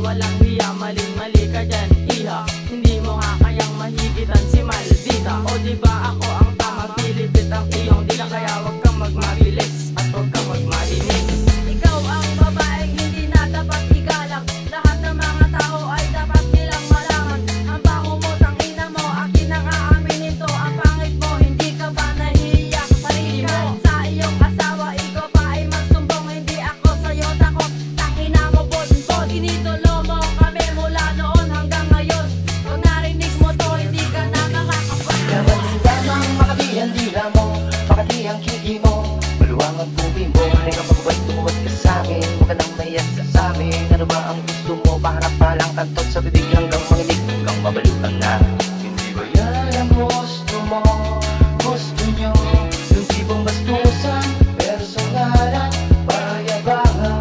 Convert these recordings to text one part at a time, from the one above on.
walang hiya, maling-mali ka dyan, iha. Hindi mo nga kayang mahigitan si Maldita. O diba ako ang tama, pilipit ang iyong dila. Kaya wag kang magmabilis at wag kang magmalinis. Ikaw ang babaeng hindi na dapat igalang. Lahat ng mga tao ay dapat nilang malaman. Ang baho mo, tangina mo, akin ang aaminin to. Ang pangit mo, hindi ka ba nahihiya sa sarili mo? Sa iyong asawa, ikaw pa ay magsumbong. Hindi ako sa'yo takot, tangina mo, bod-bod. Inidolo mo kami mula noon hanggang ngayon. Kung narinig mo to, hindi ka na makakapag. Lamang makati ang dila mo, makati ang kiki mo, maluwang ang tubig mo. Halika magbat-tumat ka sa'kin, huwag ka nang mayas sa amin. Ano ba ang gusto mo? Paharap pa lang kantot sa bibig hanggang manginig, hanggang mabalutan na. Hindi ba yan ang gusto mo? Gusto nyo yung tipong bastusan, personalan, payabangan.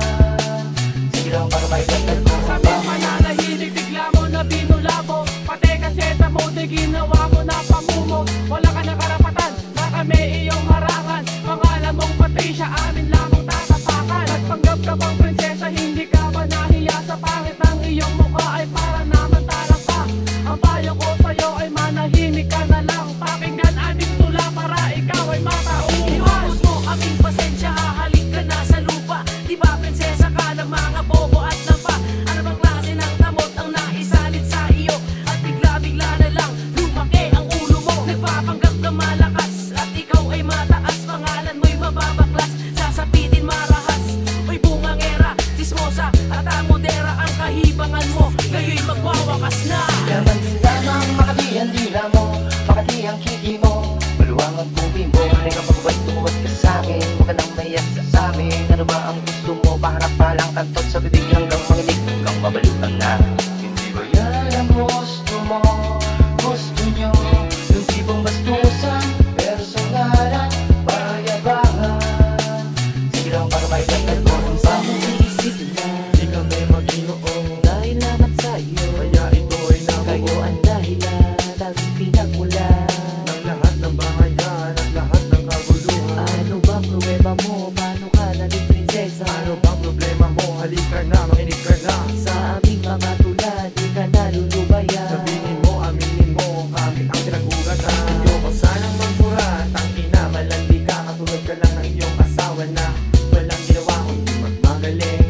Sige lang para may ganda ko. Sabi mananahimik, bigla mo na binulabo. Pati kaseta mo, di ginawa mo na pamumo. Wala ka ng karapatan na kami iyong harangan. Pangalan mong Patricia, amin lamang tatapakan. Nagpanggap ka bang prinsesa, hindi ka ba nahiya? Sa pangit ng iyong mukha ay para naman talang ka. Ang payo ko sa'yo ay manahimik ka na lang. Pakinggan aming tula para ikaw ay matauhan. Iubos mo aming pasensya, hahalik ka na sa lupa. Di ba prinsesa ka ng mga bobo at nampa? Ano bang klase ng tamot ang naisalit sa iyo? At bigla-bigla na lang lumaki ang ulo mo. Nagpapanggap na malakas at ikaw ay mataas. Pangalan mo'y mababaklas, sasapitin marahas. Uy bungangera, chismosa at amodera. Ang kahibangan mo, ngayon magwawakas na. Lamang makati ang dila mo, makati ang kiki mo, maluwang ang tubig mo. Halika magbat-tumat ka sa'kin, huwag ka nang mayas sa amin. Ano ba ang gusto mo? Paharap pa lang kantot sa bibig hanggang manginig, hanggang mabalutan na. Hindi ba yan ang gusto mo? Gusto nyo yung tipong bastusan, personalan, payabangan. Sige lang para may ganda ko. Ang Isip na di kami mag-inoong, dahil naman sa'yo, kaya ito ay kayo nabuo ang dahilan ng pinagmulan. ng lahat ng bahayan at lahat ng kaguluhan. Ano ba problema mo? Paano ka naging prinsesa? Ano bang problema mo? Halika na, makinig ka na. Sa aming mga tulad, di ka nalulubayan. Sabihin mo, aminin mo, kami ang pinag-ugatan. Ayoko sanang magmura, tangina, malandi ka. Katulad ka lang ng iyong asawa na walang ginawa kundi magmagaling,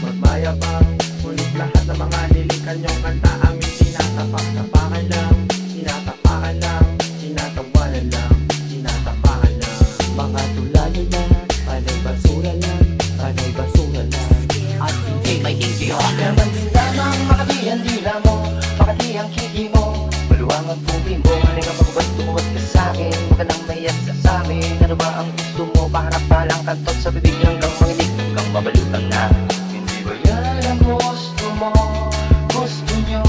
magmayabang. Ngunit lahat ng mga nilikan niyong kanta aming tinatapak-tapakan lang, tinatapakan lang, tinatawanan lang, tinatapakan lang. Mga tulalo na, panay basura lang, panay basura lang. At hindi may intindihan. Lamang makati ang dila mo, makati ang kiki mo, maluwang ang tubig mo. Halika magbat-tumat ka sa'kin, huwag ka nang mayas sa amin. Ano ba ang gusto mo? Paharap pa lang kantot sa bibig hanggang manginig, hanggang mabalutan na. Hindi ba yan ang gusto mo? Gusto nyo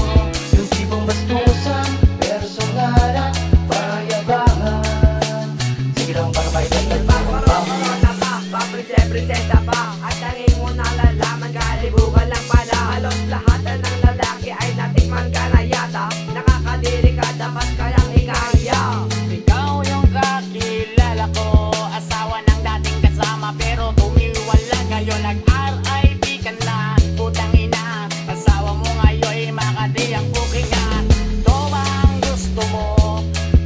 yung tipong bastusan, personalan, payabangan. Sige lang para may ganda ko. Corona pa, paprinsesa pa. At tanging mo nalalaman, kalibugan lang pala. Halos lahat ng lalaki ay natikman ka na yata. Nakakadiri ka, dapat ka lang ikaya. Ikaw yung kakilala ko, asawa ng dating kasama. Pero tumiwala kayo, nag-RIP ka na. Putang ina, asawa mo ngayon makati ang bukingan. Ito ba ang gusto mo?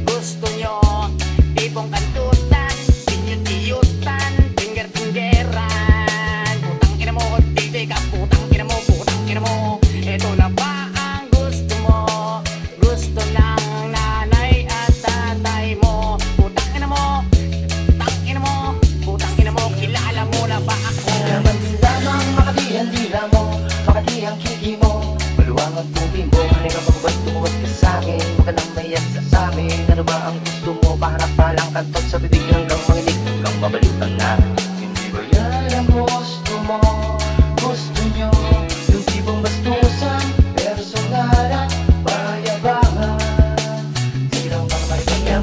Gusto nyo? Tipong kantutan, tinyut-tiyutan, finger-fingeran. Putang ina mo, titi ka, putang ina mo, putang ina mo. Ito na ba ang gusto mo? Gusto ng nanay at tatay mo. Putang ina mo, putang ina mo, putang ina mo. Kilala mo na ba ako? Lamang makati ang dila mo, makati ang kiki mo, maluwang ang tubig mo. Halika magbat-tumat ka sa'kin, huwag ka nang mayas sa amin. Ano ba ang gusto mo? Paharap pa lang kantot sa bibig hanggang manginig, hanggang mabalutan na. Hindi ba yan ang gusto mo? Gusto nyo yung tipong bastusan, personalan, payabangan. Sige lang para may ganda.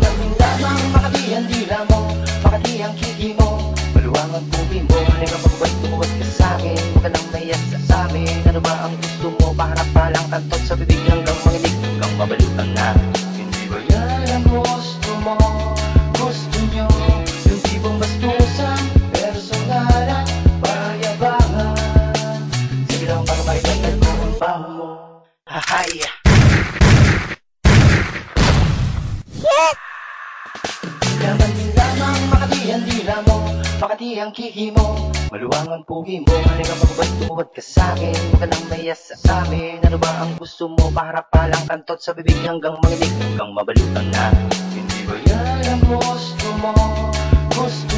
Lamang makati ang dila mo, makati ang kiki mo, maluwang ang tubig mo. Halika magbat-tumat ka sa'kin, huwag ka nang mayas sa amin. Ano ba ang gusto mo? Paharap pa lang kantot sa bibig hanggang manginig, hanggang mabalutan na. Hindi ba yan ang gusto mo? Gusto nyo yung tipong bastusan, personalan, payabangan. Sige lang para may ganda ko. baho mo. Hahay! Laman din lamang Makati ang dila mo, Makati ang kiki mo, maluwang ang pugi mo. Halika magba't ka sa'kin, huwag ka nang mayas sa amin. Ano ba ang gusto mo? Paharap pa lang kantot sa bibig hanggang manginig, hanggang mabalutan na. Hindi ba yan ang gusto mo? Gusto